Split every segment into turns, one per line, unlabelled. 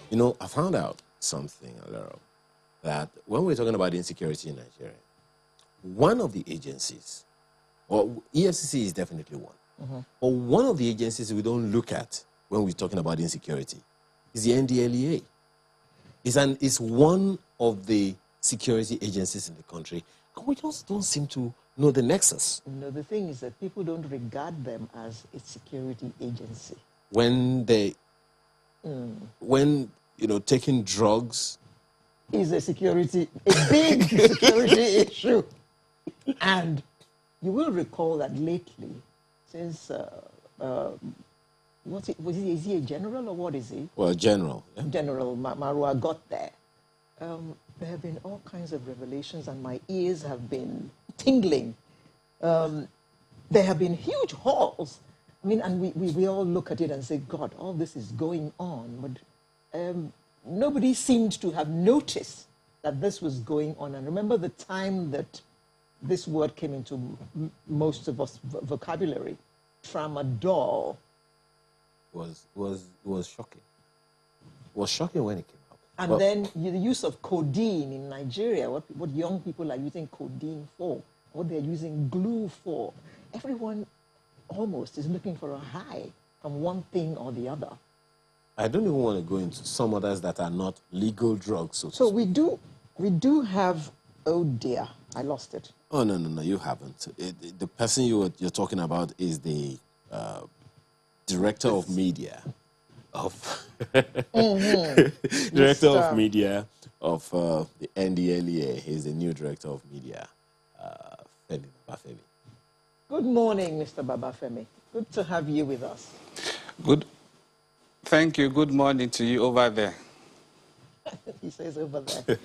You know, I found out something, Alero, that when we're talking about insecurity in Nigeria, one of the agencies, well, EFCC is definitely one, but one of the agencies we don't look at when we're talking about insecurity is the NDLEA. It's one of the security agencies in the country, and we just don't seem to know the nexus.
No, the thing is that people don't regard them as a security agency.
When they, when, you know, taking drugs
is a big security issue. And you will recall that lately, since, is he a general or what is he?
Well, general. Yeah?
General Marua got there. There have been all kinds of revelations and my ears have been tingling. There have been huge hauls. I mean, and we all look at it and say, God, all this is going on. But nobody seemed to have noticed that this was going on. And remember the time that this word came into most of us vocabulary, tramadol.
Was shocking. It was shocking when it came out.
And well, then the use of codeine in Nigeria, what young people are using codeine for, what they're using glue for. Everyone almost is looking for a high from one thing or the other.
I don't even want to go into some others that are not legal drugs.
So we do have, oh dear, I lost it.
Oh, no, you haven't. The person you're talking about is the director of media of director of media of the NDLEA. He's the new director of media, Femi Babafemi.
Good morning, Mr. Babafemi. Good to have you with us.
Good. Thank you. Good morning to you over there.
He says over there.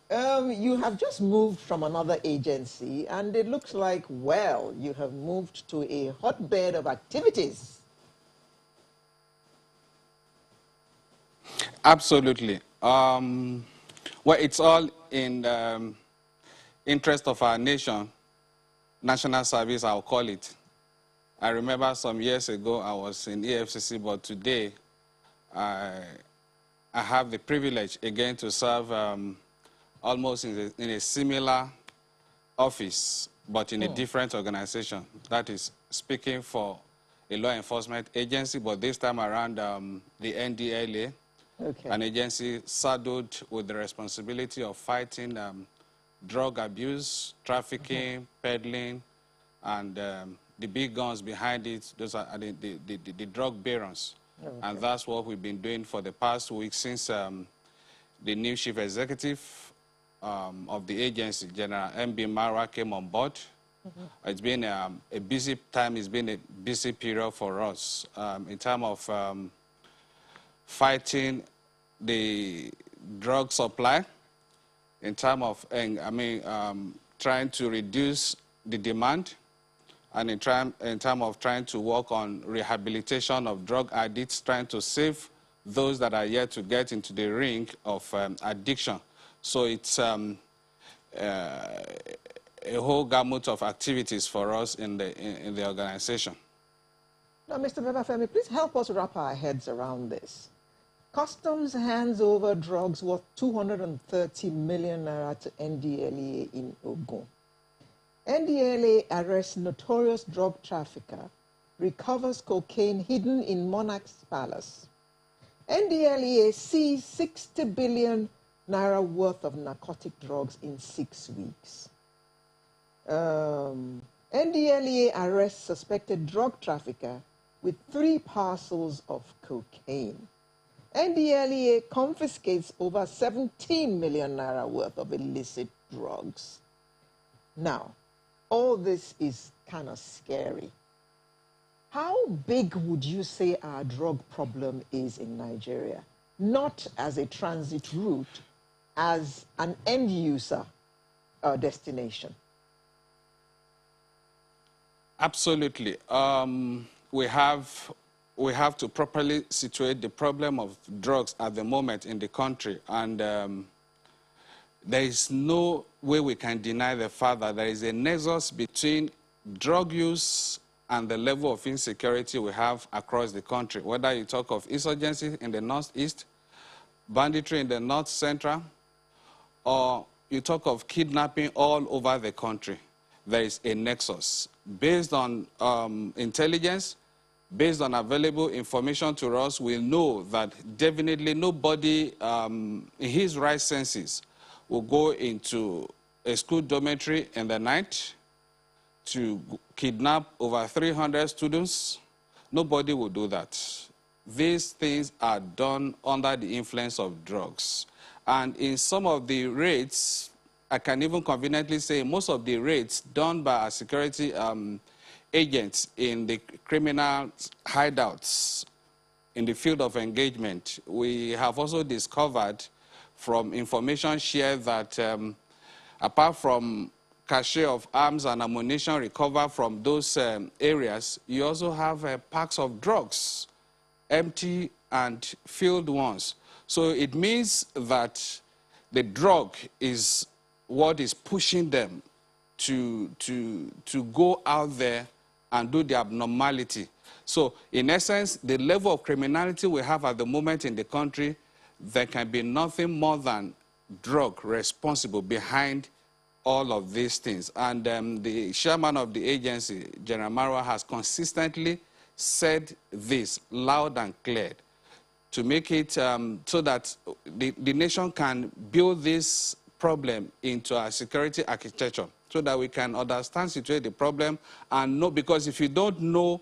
Well, you have just moved from another agency, and it looks like, well, you have moved to a hotbed of activities.
Absolutely. Well, it's all in the interest of our nation, national service, I'll call it. I remember some years ago I was in EFCC, but today I have the privilege again to serve almost in a similar office, but in a different organization. That is speaking for a law enforcement agency, but this time around the NDLA, an agency saddled with the responsibility of fighting drug abuse, trafficking, peddling, and the big guns behind it, those are the drug barons. And that's what we've been doing for the past week since the new chief executive of the agency, General M.B. Mara, came on board. It's been a busy time. It's been a busy period for us in terms of fighting the drug supply, in terms of, trying to reduce the demand, and in terms of trying to work on rehabilitation of drug addicts, trying to save those that are yet to get into the ring of addiction. So it's a whole gamut of activities for us in the organization.
Now, Mr. Babafemi, please help us wrap our heads around this. Customs hands over drugs worth 230 million naira to NDLEA in Ogun. NDLEA arrests notorious drug trafficker, recovers cocaine hidden in Monarch's Palace. NDLEA seized 60 billion naira worth of narcotic drugs in 6 weeks. NDLEA arrests suspected drug trafficker with 3 parcels of cocaine. NDLEA confiscates over 17 million naira worth of illicit drugs. Now, all this is kind of scary. How big would you say our drug problem is in Nigeria? Not as a transit route, as an end user destination.
Absolutely. We have to properly situate the problem of drugs at the moment in the country, and there is no way we can deny the fact that there is a nexus between drug use and the level of insecurity we have across the country, whether you talk of insurgency in the northeast, banditry in the north central, or you talk of kidnapping all over the country, there is a nexus. Based on intelligence, based on available information to us, we know that definitely nobody in his right senses will go into a school dormitory in the night to kidnap over 300 students. Nobody will do that. These things are done under the influence of drugs. And in some of the raids, I can even conveniently say most of the raids done by our security agents in the criminal hideouts in the field of engagement, we have also discovered from information shared that apart from cache of arms and ammunition recovered from those areas, you also have packs of drugs, empty and filled ones. So it means that the drug is what is pushing them to go out there and do the abnormality. So in essence, the level of criminality we have at the moment in the country, there can be nothing more than drug responsible behind all of these things. And the chairman of the agency, General Marwa, has consistently said this loud and clear to make it so that the nation can build this problem into our security architecture so that we can understand, situate the problem and know, because if you don't know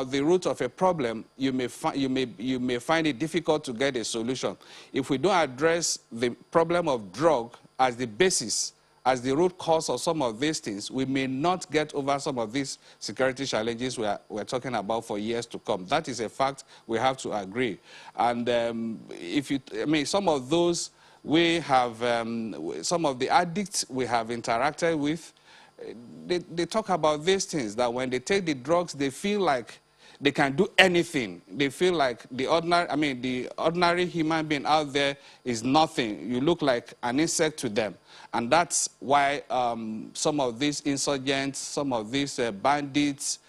the root of a problem, you may find it difficult to get a solution. If we don't address the problem of drug as the basis, as the root cause of some of these things, we may not get over some of these security challenges we're talking about for years to come. That is a fact we have to agree. And some of those we have, some of the addicts we have interacted with, they talk about these things, that when they take the drugs, they feel like they can do anything. They feel like the ordinary human being out there is nothing. You look like an insect to them. And that's why some of these insurgents, some of these bandits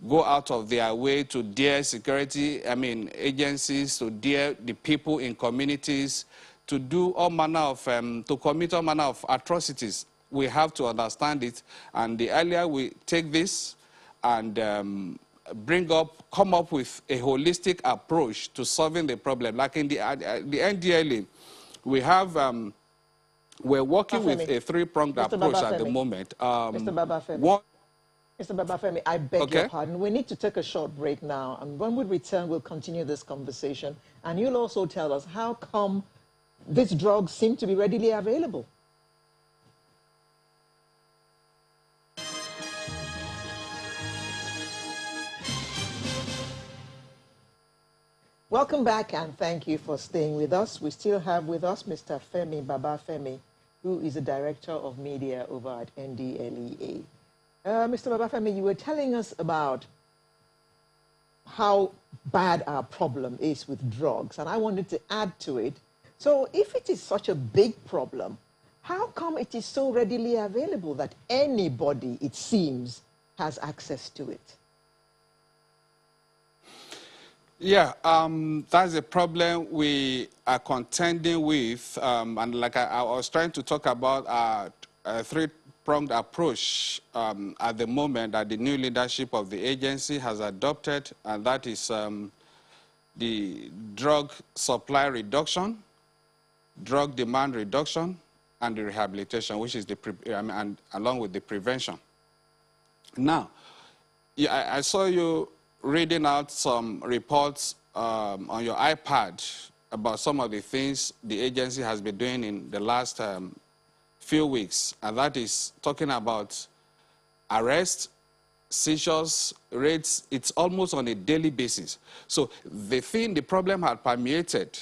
go out of their way to dare security, agencies, to dare the people in communities, to do all manner of, to commit all manner of atrocities. We have to understand it. And the earlier we take this and come up with a holistic approach to solving the problem. Like in the NDLA, we have, we're working with a three-pronged approach at the moment.
Mr. Babafemi. Mr. Babafemi, I beg your pardon. We need to take a short break now. And when we return, we'll continue this conversation. And you'll also tell us how come these drugs seem to be readily available. Welcome back, and thank you for staying with us. We still have with us Mr. Femi Babafemi, who is the Director of Media over at NDLEA. Mr. Babafemi, you were telling us about how bad our problem is with drugs, and I wanted to add to it. So if it is such a big problem, how come it is so readily available that anybody, it seems, has access to it?
Yeah, that's a problem we are contending with. And like I was trying to talk about a three-pronged approach at the moment that the new leadership of the agency has adopted, and that is the drug supply reduction, drug demand reduction, and the rehabilitation, which is and along with the prevention. Now, yeah, I saw you reading out some reports on your iPad about some of the things the agency has been doing in the last few weeks, and that is talking about arrests, seizures, raids. It's almost on a daily basis. So the problem had permeated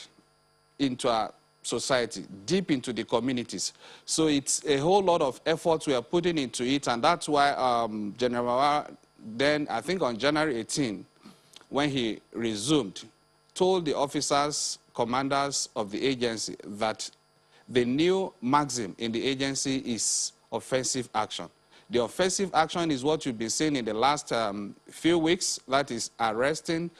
into our society, deep into the communities. So it's a whole lot of effort we are putting into it, and that's why General then, I think on January 18, when he resumed, told the officers, commanders of the agency that the new maxim in the agency is offensive action. The offensive action is what you've been seeing in the last few weeks, that is arresting,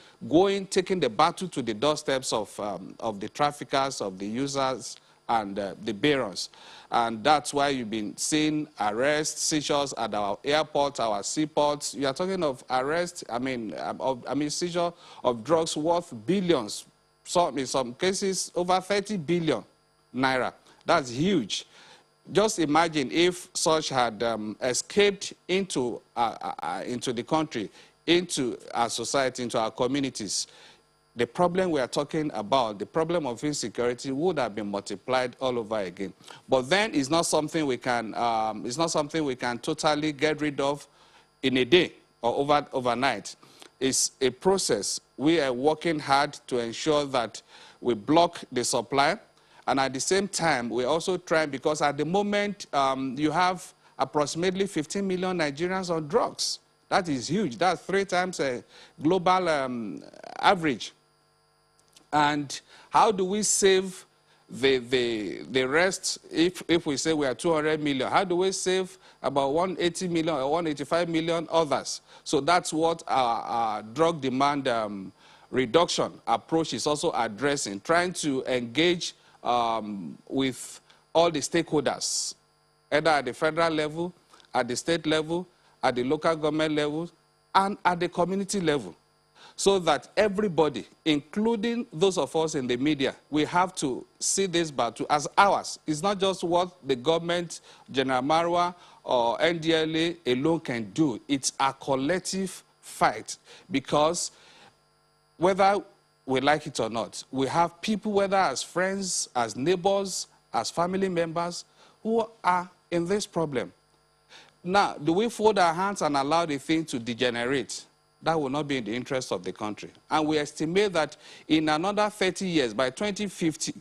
taking the battle to the doorsteps of the traffickers, of the users, and the bearers. And that's why you've been seeing arrests, seizures at our airports, our seaports. You are talking of arrests, seizure of drugs worth billions, in some cases over 30 billion naira. That's huge. Just imagine if such had escaped into the country, into our society, into our communities. The problem we are talking about, the problem of insecurity, would have been multiplied all over again. But then it's not something we can, totally get rid of in a day or overnight. It's a process. We are working hard to ensure that we block the supply, and at the same time, we're also trying, because at the moment, you have approximately 15 million Nigerians on drugs. That is huge. That's 3 times a global average. And how do we save the rest? If we say we are 200 million, how do we save about 180 million or 185 million others? So that's what our drug demand reduction approach is also addressing, trying to engage with all the stakeholders, either at the federal level, at the state level, at the local government level, and at the community level, so that everybody, including those of us in the media, we have to see this battle as ours. It's not just what the government, General Marwa, or NDLA alone can do. It's a collective fight, because whether we like it or not, we have people, whether as friends, as neighbors, as family members, who are in this problem. Now, do we fold our hands and allow the thing to degenerate? That will not be in the interest of the country. And we estimate that in another 30 years, by 2050,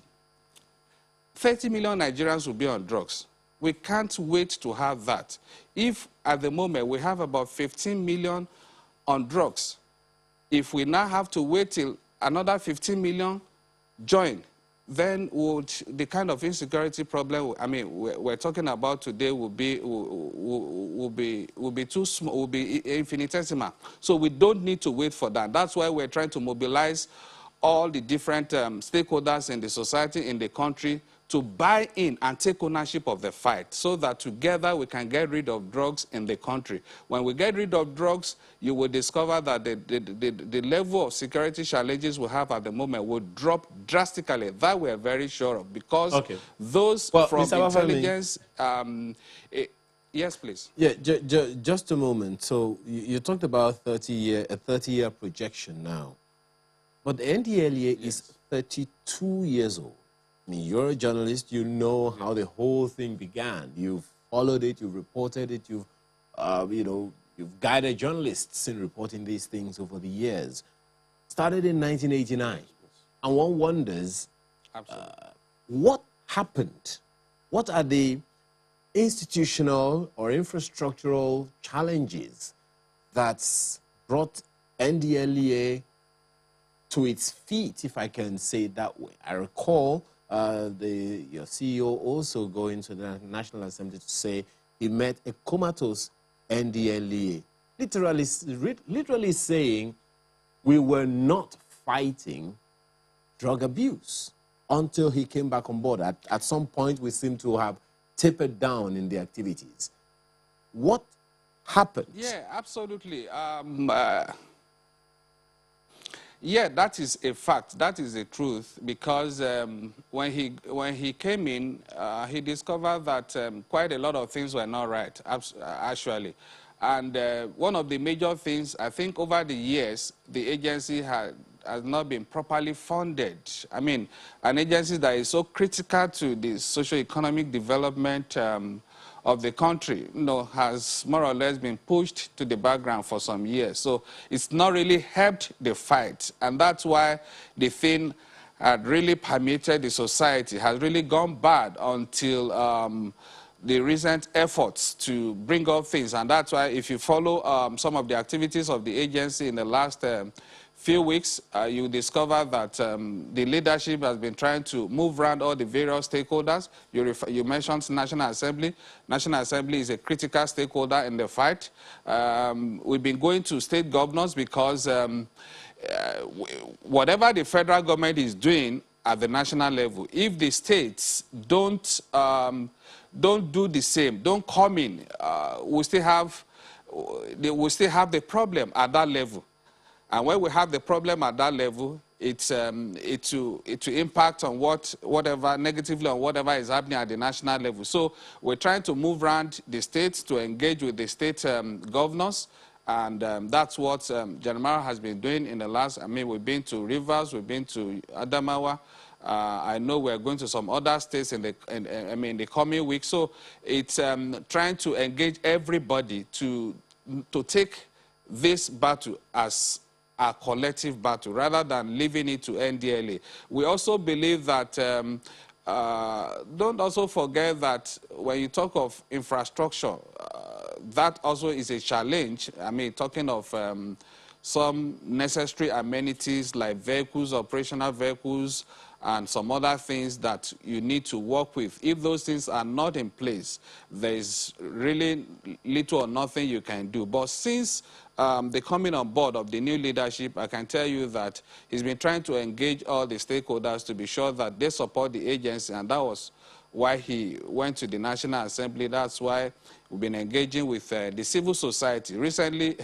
30 million Nigerians will be on drugs. We can't wait to have that. If at the moment we have about 15 million on drugs, if we now have to wait till another 15 million join, then would the kind of insecurity problem, we're talking about today will be too small, will be infinitesimal. So we don't need to wait for that. That's why we're trying to mobilize all the different stakeholders in the society, in the country, to buy in and take ownership of the fight, so that together we can get rid of drugs in the country. When we get rid of drugs, you will discover that the level of security challenges we have at the moment will drop drastically. That we're very sure of, because those from
Mr.
intelligence... yes, please.
Yeah, just a moment. So you talked about a 30-year projection now. But the NDLEA is 32 years old. I mean, you're a journalist, you know how the whole thing began. You've followed it, you've reported it, you've guided journalists in reporting these things over the years. Started in 1989. And one wonders, what happened? What are the institutional or infrastructural challenges that's brought NDLEA to its feet, if I can say it that way? I recall your CEO also going to the National Assembly to say he met a comatose NDLEA, literally saying we were not fighting drug abuse until he came back on board. At some point, we seem to have tapered down in the activities. What happened?
Yeah, absolutely. Yeah, that is a fact. That is the truth, because when he came in, he discovered that quite a lot of things were not right, actually. And one of the major things, I think over the years, the agency has not been properly funded. I mean, an agency that is so critical to the socio-economic development of the country, has more or less been pushed to the background for some years. So it's not really helped the fight. And that's why the thing had really permeated the society, has really gone bad until the recent efforts to bring up things. And that's why if you follow some of the activities of the agency in the last few weeks, you discover that the leadership has been trying to move around all the various stakeholders. You mentioned National Assembly. National Assembly is a critical stakeholder in the fight. We've been going to state governors because whatever the federal government is doing at the national level, if the states don't do the same, don't come in, we still have the problem at that level. And when we have the problem at that level, it will impact on whatever negatively on whatever is happening at the national level. So we're trying to move around the states to engage with the state governors, and that's what General has been doing in the last. I mean, we've been to Rivers, we've been to Adamawa. I know we're going to some other states in the coming week. So it's trying to engage everybody to take this battle as a collective battle rather than leaving it to NDLA. We also believe that, don't also forget that when you talk of infrastructure, that also is a challenge. I mean, talking of some necessary amenities like vehicles, operational vehicles, and some other things that you need to work with. If those things are not in place, there is really little or nothing you can do. But since the coming on board of the new leadership, I can tell you that he's been trying to engage all the stakeholders to be sure that they support the agency, and that was why he went to the National Assembly. That's why we've been engaging with the civil society. Recently,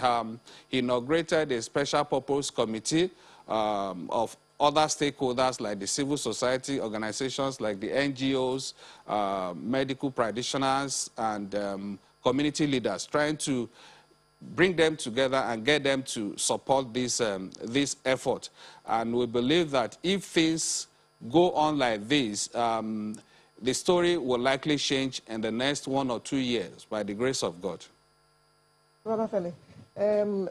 he inaugurated a special purpose committee of other stakeholders like the civil society organizations, like the NGOs, medical practitioners, and community leaders, trying to bring them together and get them to support this effort. And we believe that if things go on like this, the story will likely change in the next 1 or 2 years by the grace of God.
Brother Feli,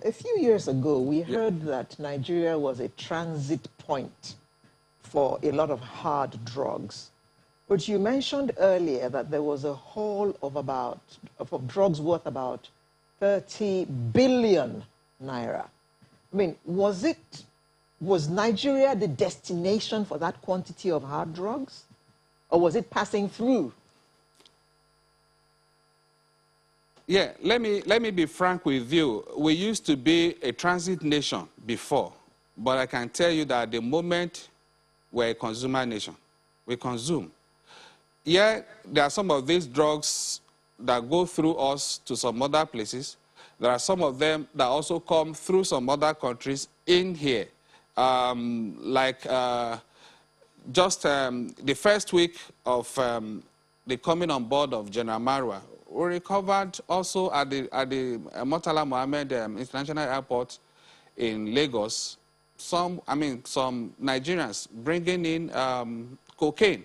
a few years ago, we heard that Nigeria was a transit point for a lot of hard drugs. But you mentioned earlier that there was a haul of drugs worth about 30 billion naira. I mean, was Nigeria the destination for that quantity of hard drugs? Or was it passing through?
Yeah, let me be frank with you. We used to be a transit nation before, but I can tell you that at the moment we're a consumer nation. We consume. Yeah, there are some of these drugs that go through us to some other places. There are some of them that also come through some other countries in here. Just the first week of the coming on board of General Marwa, we recovered also at the Murtala Mohammed International Airport in Lagos, some Nigerians bringing in cocaine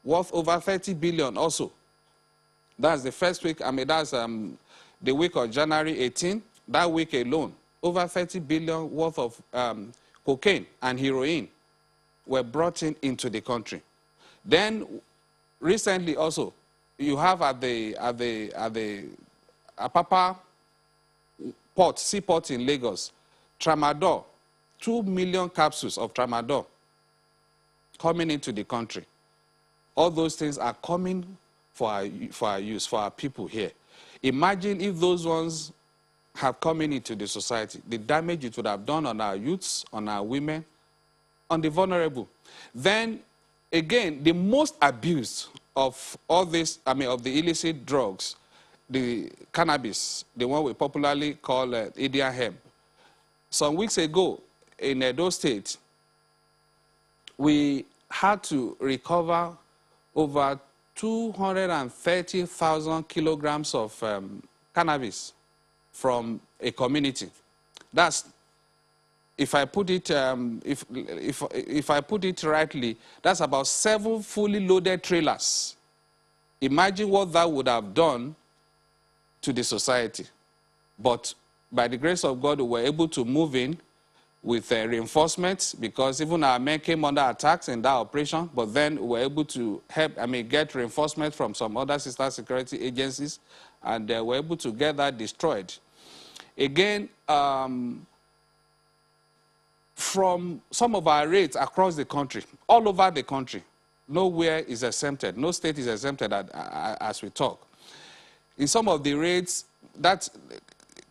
worth over 30 billion also. That's the first week. I mean, that's the week of January 18. That week alone, over 30 billion worth of cocaine and heroin were brought into the country. Then recently also, you have at the Apapa port, seaport in Lagos, tramadol, 2 million capsules of tramadol coming into the country. All those things are coming for our use, for our people here. Imagine if those ones have come into the society, the damage it would have done on our youths, on our women, on the vulnerable. Then, again, the most abused of all this, of the illicit drugs, the cannabis, the one we popularly call Indian hemp. Some weeks ago, in Edo State, we had to recover over 230,000 kilograms of cannabis from a community. That's, if I put it, if I put it rightly, that's about 7 fully loaded trailers. Imagine what that would have done to the society. But by the grace of God, we were able to move in with reinforcements, because even our men came under attacks in that operation, but then we were able to help, get reinforcements from some other sister security agencies, and were able to get that destroyed. Again, from some of our raids across the country, all over the country. Nowhere is exempted. No state is exempted as we talk. In some of the raids, that's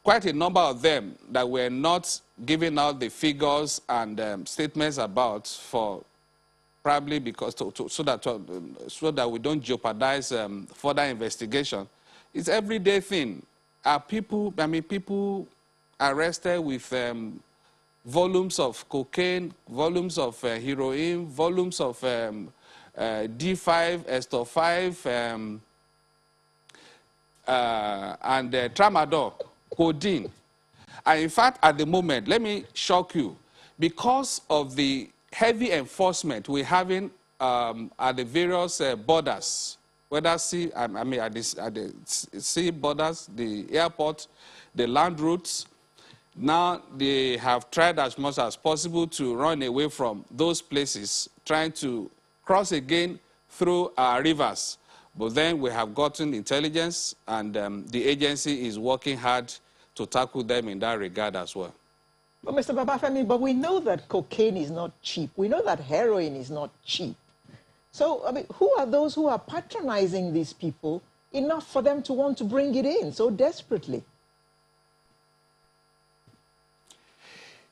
quite a number of them that were not giving out the figures and statements about for probably because so that we don't jeopardize further investigation. It's everyday thing. Are people, people arrested with volumes of cocaine, volumes of heroin, volumes of D5, Estor 5, and tramadol, codeine. And in fact, at the moment, let me shock you, because of the heavy enforcement we're having at the various borders, whether at the sea borders, the airport, the land routes, now they have tried as much as possible to run away from those places, trying to cross again through our rivers. But then we have gotten intelligence, and the agency is working hard to tackle them in that regard as well.
But Mr. Babafemi, but we know that cocaine is not cheap. We know that heroin is not cheap. So, who are those who are patronizing these people enough for them to want to bring it in so desperately?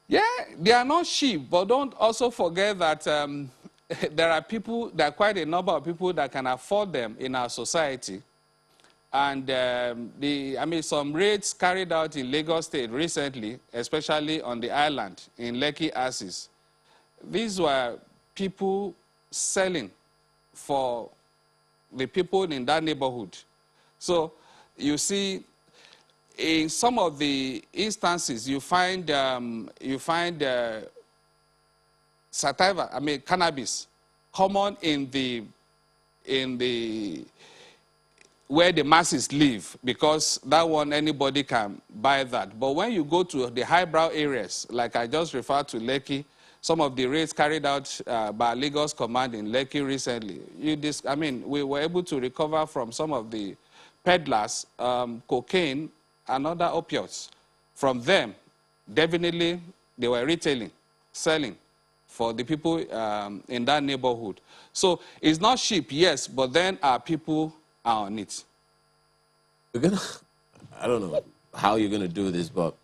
Yeah, they are not cheap, but don't also forget that there are quite a number of people that can afford them in our society. And some raids carried out in Lagos State recently, especially on the island in Lekki Axis. These were people selling for the people in that neighborhood. So you see, in some of the instances, you find sativa, cannabis, common in the where the masses live, because that one anybody can buy that. But when you go to the highbrow areas, like I just referred to Lekki, some of the raids carried out by Lagos Command in Lekki recently, we were able to recover from some of the peddlers cocaine and other opiates. From them, definitely they were retailing, selling for the people in that neighborhood. So it's not cheap, yes, but then our people are on it.
I don't know how you're going to do this, but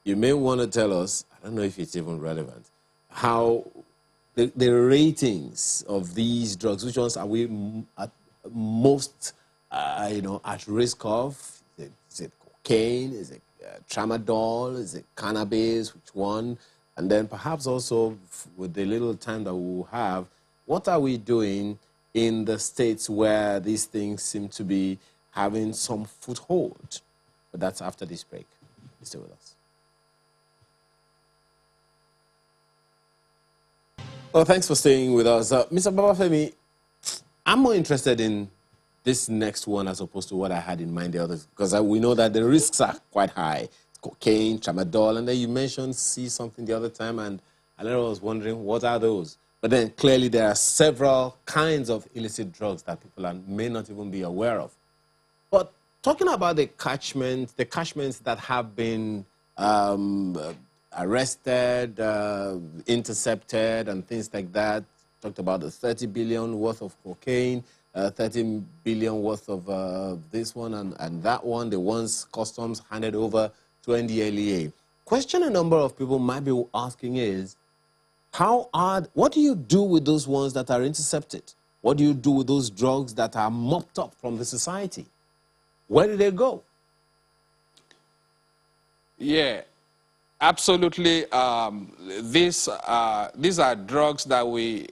you may want to tell us, I don't know if it's even relevant, how the ratings of these drugs, which ones are we at most, at risk of? Is it cocaine? Is it tramadol? Is it cannabis? Which one? And then perhaps also, with the little time that we will have, what are we doing in the states where these things seem to be having some foothold? But that's after this break. Stay with us. Well, thanks for staying with us. Mr. Babafemi, I'm more interested in this next one as opposed to what I had in mind the others, because we know that the risks are quite high. Cocaine, tramadol, and then you mentioned see something the other time, and I was wondering, what are those? But then clearly there are several kinds of illicit drugs that people may not even be aware of. But talking about the catchments that have been arrested, intercepted, and things like that, talked about the 30 billion worth of cocaine, 30 billion worth of this one and that one, the ones customs handed over to NDLEA. Question a number of people might be asking is, what do you do with those ones that are intercepted? What do you do with those drugs that are mopped up from the society? Where do they go?
Yeah, absolutely. These are drugs that we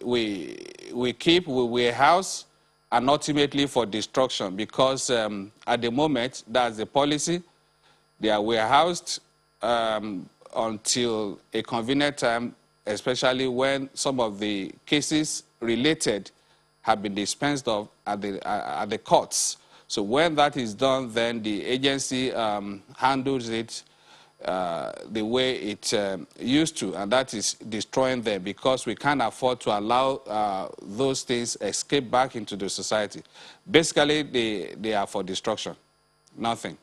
keep, we warehouse, and ultimately for destruction, because at the moment, that's the policy. They are warehoused until a convenient time, especially when some of the cases related have been dispensed of at the courts. So when that is done, then the agency handles it the way it used to, and that is destroying them, because we can't afford to allow those things escape back into the society. Basically, they are for destruction, nothing.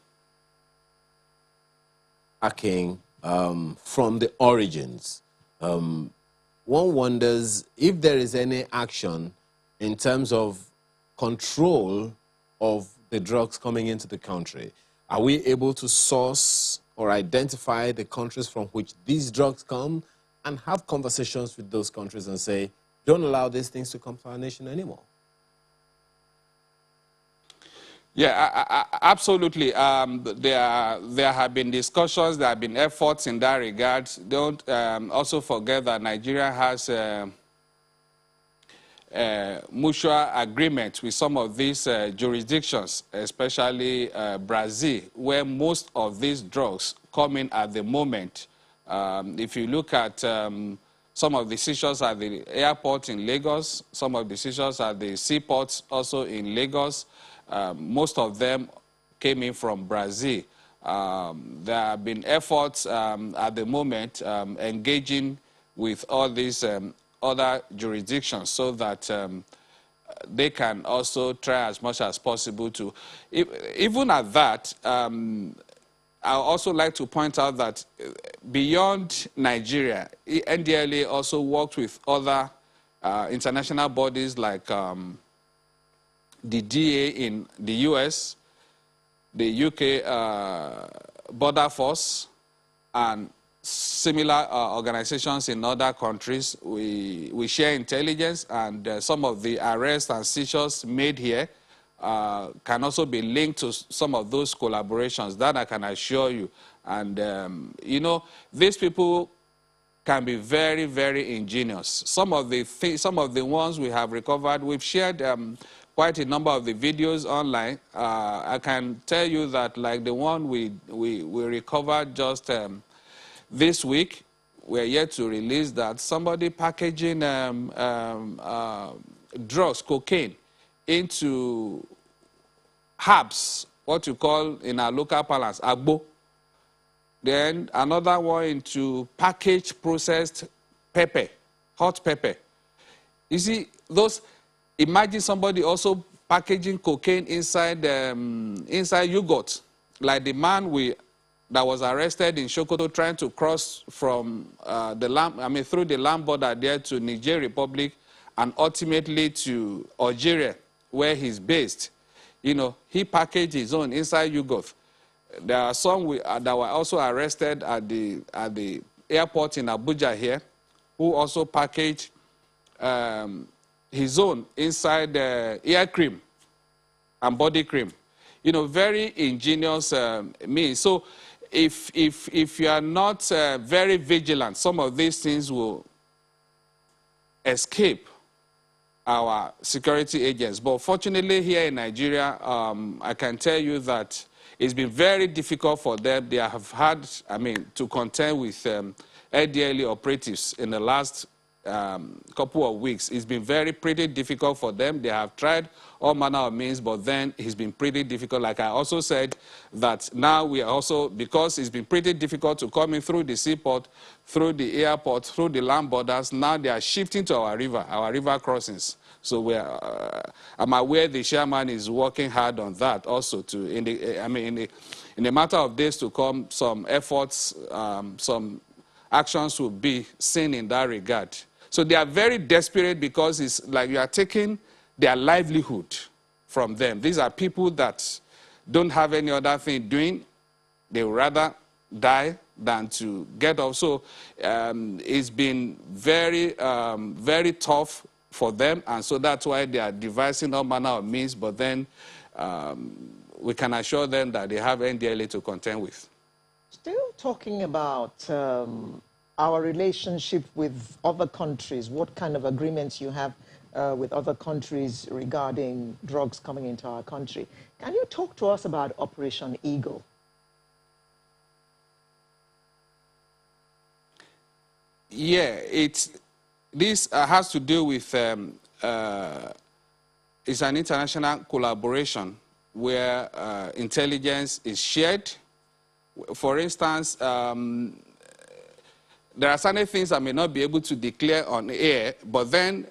Tracking from the origins. one wonders if there is any action in terms of control of the drugs coming into the country. Are we able to source or identify the countries from which these drugs come and have conversations with those countries and say, don't allow these things to come to our nation anymore?
Yeah, absolutely. There have been discussions, there have been efforts in that regard. Don't also forget that Nigeria has mutual agreement with some of these jurisdictions, especially Brazil, where most of these drugs come in at the moment. If you look at some of the seizures at the airport in Lagos, some of the seizures at the seaports also in Lagos, most of them came in from Brazil. There have been efforts at the moment engaging with all these other jurisdictions so that they can also try as much as possible to, even at that, I also like to point out that beyond Nigeria, NDLA also worked with other international bodies like the DA in the US, the UK Border Force, and similar organizations in other countries. We share intelligence, and some of the arrests and seizures made here can also be linked to some of those collaborations. That I can assure you. And, you know, these people can be very, very ingenious. Some of the ones we have recovered, we've shared quite a number of the videos online. I can tell you that, like the one we recovered just this week, we're yet to release that. Somebody packaging drugs, cocaine, into herbs, what you call in our local parlance, agbo. Then another one into packaged processed pepper, hot pepper. You see, those, imagine somebody also packaging cocaine inside yogurt, like the man that was arrested in Sokoto trying to cross from through the land border there to Niger Republic and ultimately to Algeria, where he's based. You know, he packaged his own inside yogurt. There are some that were also arrested at the airport in Abuja here, who also packaged his own inside ear cream and body cream. You know, very ingenious means. So if you are not very vigilant, some of these things will escape our security agents. But fortunately here in Nigeria, I can tell you that it's been very difficult for them. They have had, to contend with LDLE operatives in the last couple of weeks. It's been pretty difficult for them. They have tried all manner of means, but then it's been pretty difficult. Like I also said, that now we are also, because it's been pretty difficult to come in through the seaport, through the airport, through the land borders, now they are shifting to our river crossings. So I'm aware the chairman is working hard on that also in the matter of days to come, some efforts, some actions will be seen in that regard. So they are very desperate because it's like you are taking their livelihood from them. These are people that don't have any other thing doing. They would rather die than to get off. So it's been very, very tough for them, and so that's why they are devising all manner of means, but then we can assure them that they have NDLA to contend with.
Still talking about our relationship with other countries, what kind of agreements you have with other countries regarding drugs coming into our country. Can you talk to us about Operation Eagle?
Yeah, this has to do with, it's an international collaboration where intelligence is shared. For instance, there are certain things I may not be able to declare on air, but then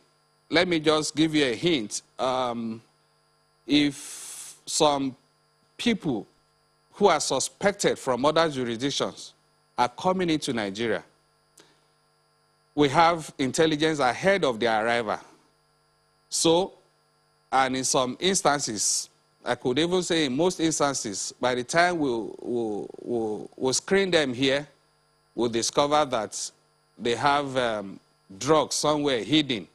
let me just give you a hint. If some people who are suspected from other jurisdictions are coming into Nigeria, we have intelligence ahead of their arrival. So, and in some instances, I could even say in most instances, by the time we'll screen them here, we'll discover that they have drugs somewhere hidden,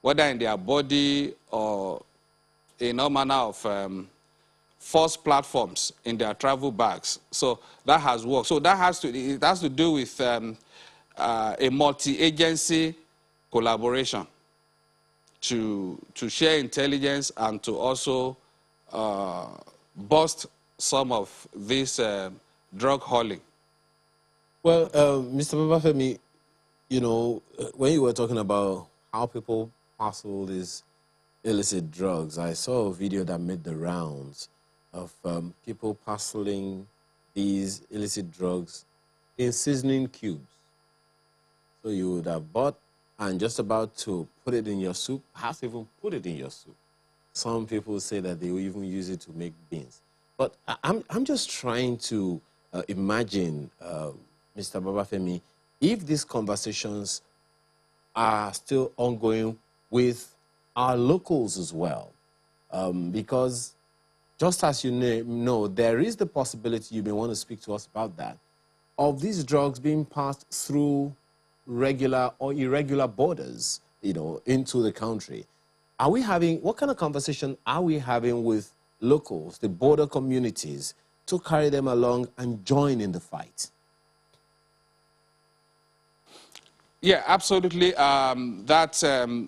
whether in their body or in all manner of false platforms in their travel bags. So that has worked. So that it has to do with a multi-agency collaboration to share intelligence and to also bust some of this drug hauling.
Well, Mr. Babafemi, you know, when you were talking about how people parcel these illicit drugs, I saw a video that made the rounds of people parceling these illicit drugs in seasoning cubes. So you would have bought and just about to put it in your soup, perhaps even put it in your soup. Some people say that they will even use it to make beans. But I'm just trying to imagine, Mr. Babafemi, if these conversations are still ongoing with our locals as well. Because just as you know, there is the possibility, you may want to speak to us about that, of these drugs being passed through regular or irregular borders, you know, into the country. Are we having, what kind of conversation are we having with locals, the border communities, to carry them along and join in the fight?
Yeah, absolutely. That's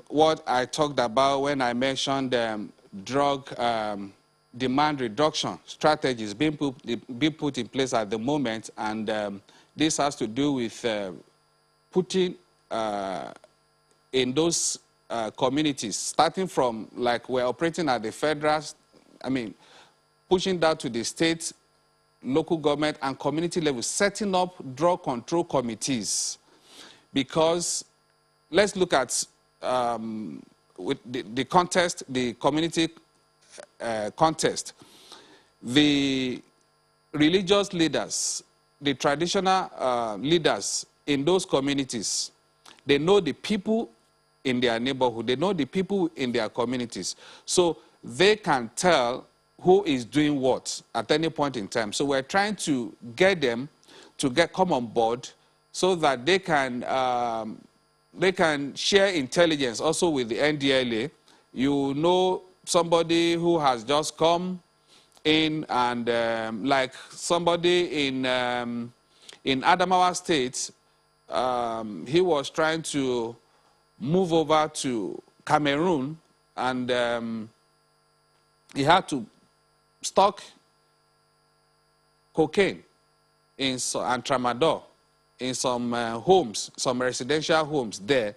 what I talked about when I mentioned drug demand reduction strategies being put in place at the moment. And this has to do with putting in those communities, starting from, like, we're operating at the federal, pushing that to the state, local government, and community level, setting up drug control committees. Because let's look at with the contest, the community contest. The religious leaders, the traditional leaders in those communities, they know the people in their neighborhood, they know the people in their communities. So they can tell who is doing what at any point in time. So we're trying to get them to come on board so that they can share intelligence also with the NDLA. You know, somebody who has just come in and like somebody in Adamawa State, he was trying to move over to Cameroon, and he had to stock cocaine and tramadol in some homes, some residential homes there.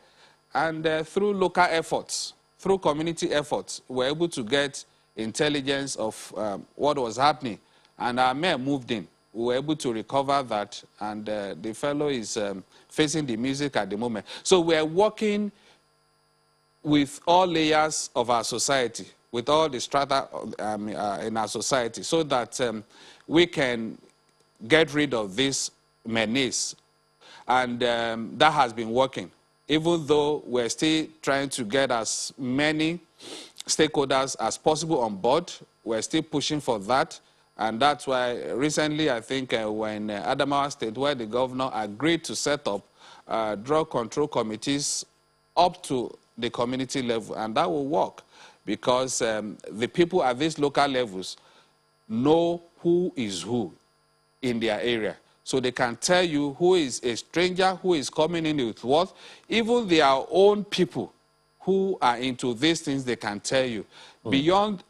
And through local efforts, through community efforts, we were able to get intelligence of what was happening. And our mayor moved in. We were able to recover that, and the fellow is facing the music at the moment. So we're working with all layers of our society, with all the strata in our society, so that we can get rid of this menace. And that has been working. Even though we're still trying to get as many stakeholders as possible on board, we're still pushing for that. And that's why recently, I think, when Adamawa State, where the governor agreed to set up drug control committees up to the community level, and that will work because the people at these local levels know who is who in their area. So they can tell you who is a stranger, who is coming in with what. Even their own people who are into these things, they can tell you. Beyond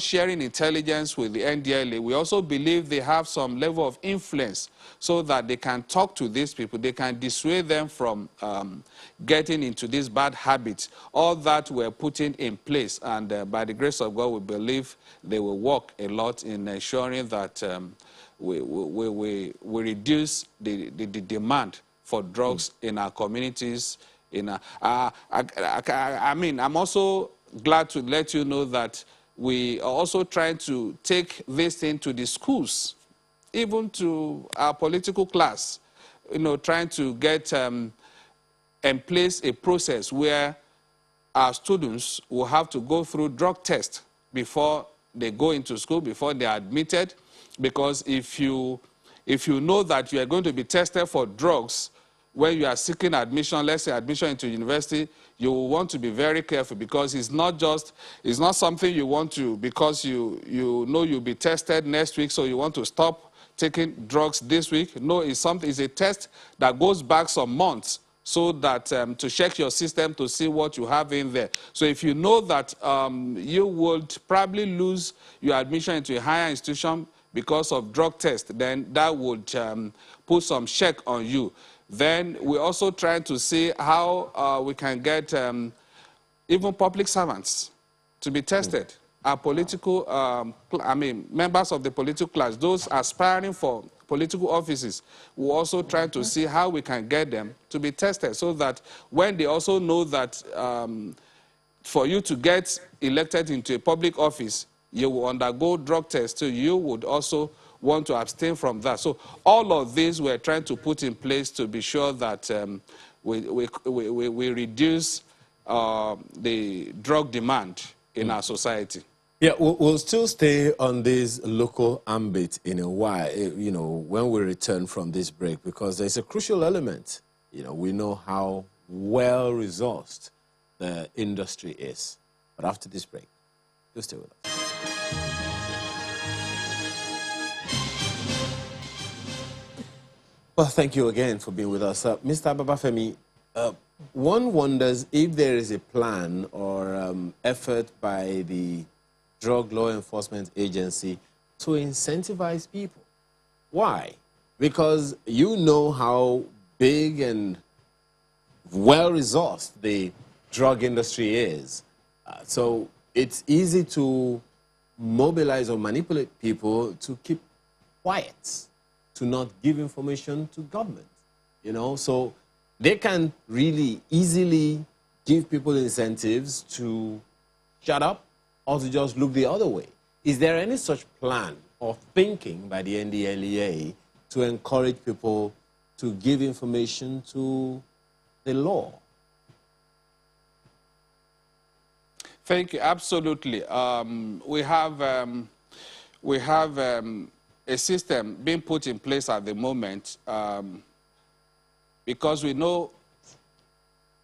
sharing intelligence with the NDLA, we also believe they have some level of influence so that they can talk to these people. They can dissuade them from getting into these bad habits. All that we're putting in place, and by the grace of God, we believe they will work a lot in ensuring that we reduce the demand for drugs in our communities. I'm also glad to let you know that we are also trying to take this thing to the schools, even to our political class, you know, trying to get in place a process where our students will have to go through drug tests before they go into school, before they are admitted. Because if you know that you are going to be tested for drugs when you are seeking admission, let's say admission into university, you will want to be very careful, because it's not something you want to, because you know you'll be tested next week, so you want to stop taking drugs this week. No, it's a test that goes back some months, so that to check your system to see what you have in there. So if you know that you would probably lose your admission into a higher institution because of drug test, then that would put some check on you. Then we're also trying to see how we can get even public servants to be tested. Our political, members of the political class, those aspiring for political offices, we're also trying to see how we can get them to be tested, so that when they also know that for you to get elected into a public office, you will undergo drug tests, so you would also want to abstain from that. So all of this we're trying to put in place to be sure that we reduce the drug demand in our society.
Yeah, we'll still stay on this local ambit in a while, when we return from this break, because there's a crucial element. We know how well-resourced the industry is. But after this break, do stay with us. Well, thank you again for being with us. Mr. Babafemi, one wonders if there is a plan or effort by the Drug Law Enforcement Agency to incentivize people. Why? Because you know how big and well-resourced the drug industry is. So it's easy to mobilize or manipulate people to keep quiet, to not give information to government, So they can really easily give people incentives to shut up or to just look the other way. Is there any such plan or thinking by the NDLEA to encourage people to give information to the law?
Thank you. Absolutely. We have a system being put in place at the moment, because we know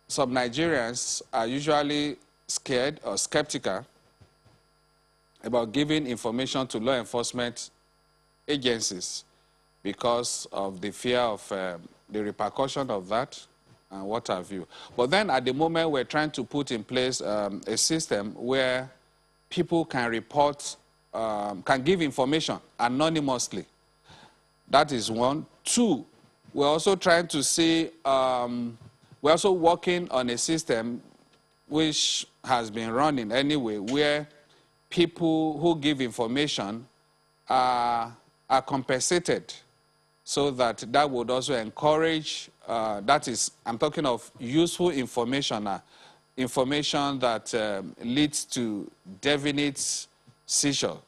some Nigerians are usually scared or skeptical about giving information to law enforcement agencies because of the fear of the repercussion of that and what have you. But then at the moment, we're trying to put in place a system where people can report, can give information anonymously. That is one. Two, we're also trying to see, we're also working on a system which has been running anyway, where people who give information are compensated, so that would also encourage, that is, I'm talking of useful information, information that leads to definite seizure,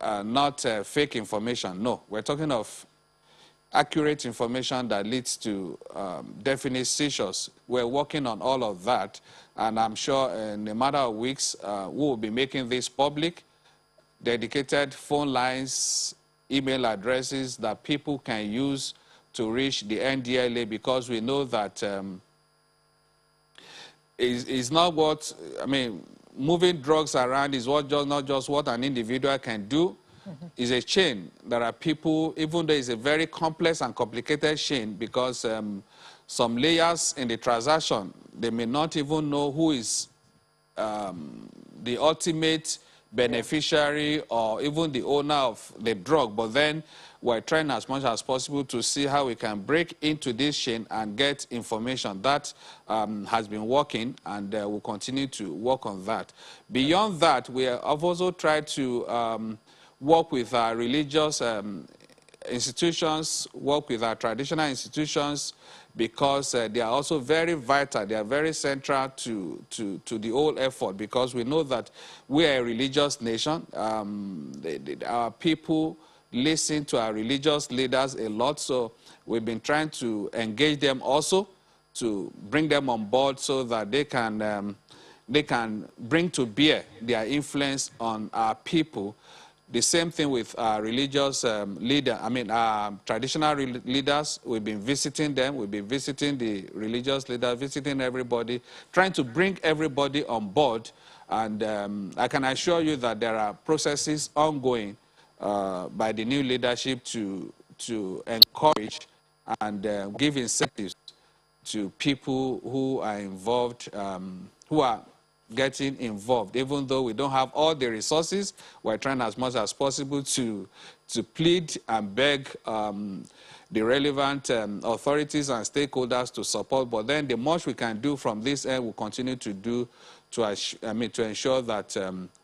not fake information. No, we're talking of accurate information that leads to definite seizures. We're working on all of that, and I'm sure in a matter of weeks, we will be making this public, dedicated phone lines, email addresses that people can use to reach the NDLA, because we know that it's not what, moving drugs around is not just what an individual can do. It's a chain. There are people, even though it's a very complex and complicated chain, because some layers in the transaction, they may not even know who is the ultimate beneficiary or even the owner of the drug. But then we're trying as much as possible to see how we can break into this chain and get information. That has been working, and we'll continue to work on that. Beyond that, we have also tried to work with our religious institutions, work with our traditional institutions, because they are also very vital. They are very central to the whole effort, because we know that we are a religious nation. Our people listen to our religious leaders a lot, so we've been trying to engage them also to bring them on board so that they can bring to bear their influence on our people. The same thing with religious leaders. I mean, traditional leaders. We've been visiting them. We've been visiting the religious leaders, visiting everybody, trying to bring everybody on board. And I can assure you that there are processes ongoing by the new leadership to encourage and give incentives to people who are involved, who are getting involved. Even though we don't have all the resources, we're trying as much as possible to plead and beg the relevant authorities and stakeholders to support. But then the much we can do from this end, we'll continue to do to ensure that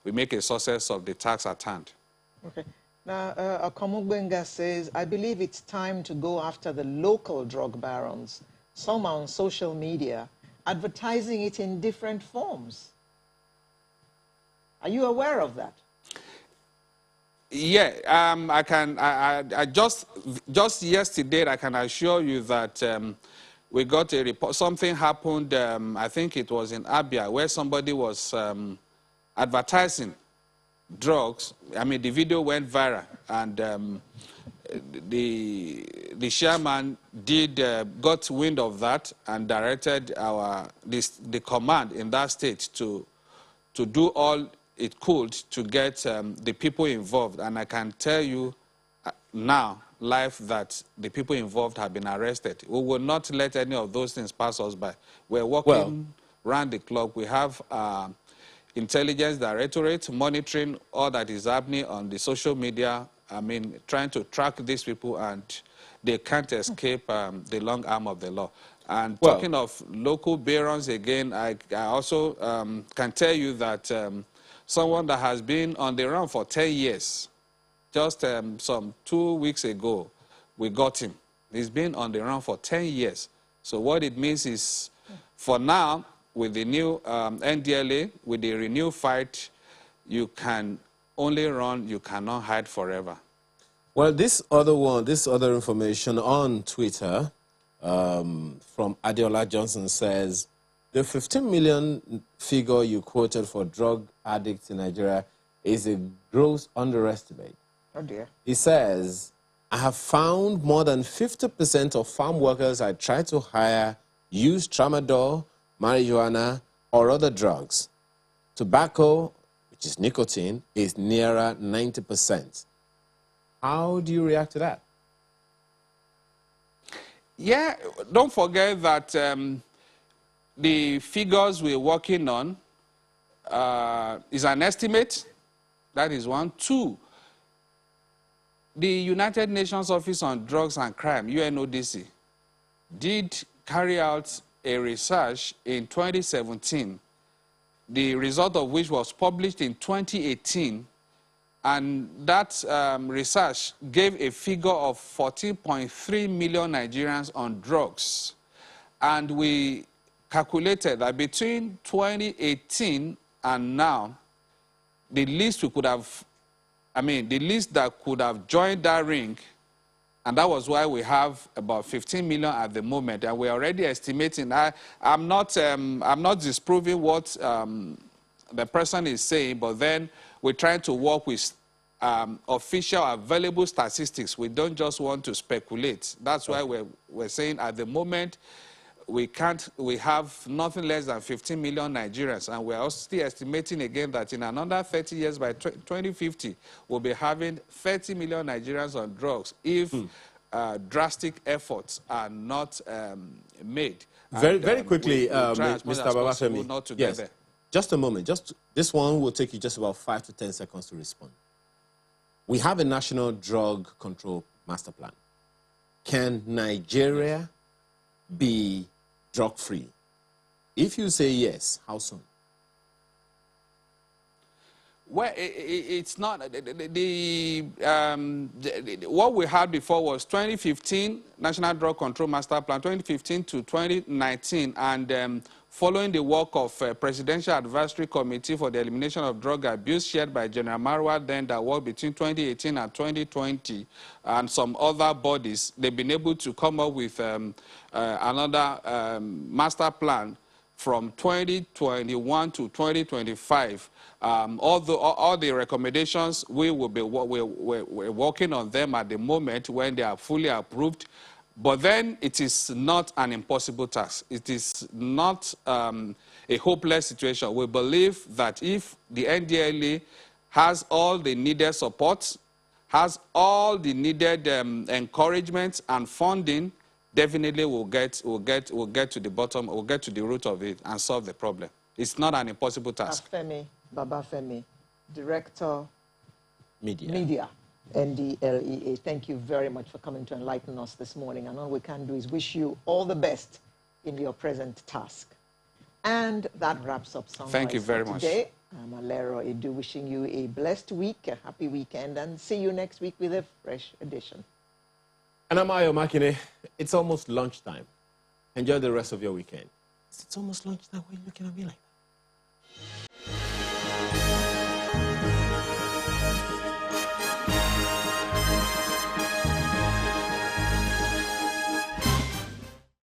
we make a success of the task at hand.
Okay. Now, Akomugbenga says, I believe it's time to go after the local drug barons. Some are on social media, advertising it in different forms. Are you aware of that?
Yeah, I just yesterday, I can assure you that we got a report. Something happened, I think it was in Abia, where somebody was advertising drugs. I mean, the video went viral, and the chairman got wind of that and directed the command in that state to do all it could to get the people involved. And I can tell you now, live, that the people involved have been arrested. We will not let any of those things pass us by. We're working round the clock. We have intelligence directorate monitoring all that is happening on the social media. I mean, trying to track these people, and they can't escape the long arm of the law. And talking of local barons again, I also can tell you that someone that has been on the run for 10 years, just some 2 weeks ago, we got him. He's been on the run for 10 years. So what it means is, for now, with the new NDLA, with the renewed fight, you can only run, you cannot hide forever.
Well, this other information on Twitter from Adeola Johnson says, the 15 million figure you quoted for drug addicts in Nigeria is a gross underestimate.
Oh dear.
He says, I have found more than 50% of farm workers I try to hire use tramadol, marijuana, or other drugs. Tobacco, which is nicotine, is nearer 90%. How do you react to that?
Yeah, don't forget that the figures we're working on is an estimate. That is one. Two, the United Nations Office on Drugs and Crime, UNODC, did carry out a research in 2017, the result of which was published in 2018, and that research gave a figure of 14.3 million Nigerians on drugs. And we calculated that between 2018 and now, the least we could have, the least that could have joined that ring, and that was why we have about 15 million at the moment, and we're already estimating. I'm not disproving what the person is saying, but then we're trying to work with official available statistics. We don't just want to speculate. That's why we're saying at the moment we have nothing less than 15 million Nigerians, and we're also still estimating again that in another 30 years, by 2050, we'll be having 30 million Nigerians on drugs if drastic efforts are not made.
Very quickly,
Mr.
Babafemi. Yes. Just a moment. This one will take you just about 5 to 10 seconds to respond. We have a national drug control master plan. Can Nigeria be drug-free? If you say yes, how soon?
Well, it's not. What we had before was 2015 National Drug Control Master Plan, 2015 to 2019, and following the work of Presidential Advisory Committee for the Elimination of Drug Abuse chaired by General Marwa, then that worked between 2018 and 2020, and some other bodies, they've been able to come up with another master plan from 2021 to 2025. All the recommendations, we're working on them at the moment when they are fully approved. But then it is not an impossible task. It is not a hopeless situation. We believe that if the NDLEA has all the needed support, has all the needed encouragement and funding, definitely we'll get to the bottom, we'll get to the root of it and solve the problem. It's not an impossible task.
Babafemi, Director
Media.
NDLEA, thank you very much for coming to enlighten us this morning. And all we can do is wish you all the best in your present task. And that wraps up Sunrise
Thank you very much.
Today. I'm Alero Edu, wishing you a blessed week, a happy weekend, and see you next week with a fresh edition.
And I'm Ayo Makine. It's almost lunchtime. Enjoy the rest of your weekend. It's almost lunchtime. Why are you looking at me like that?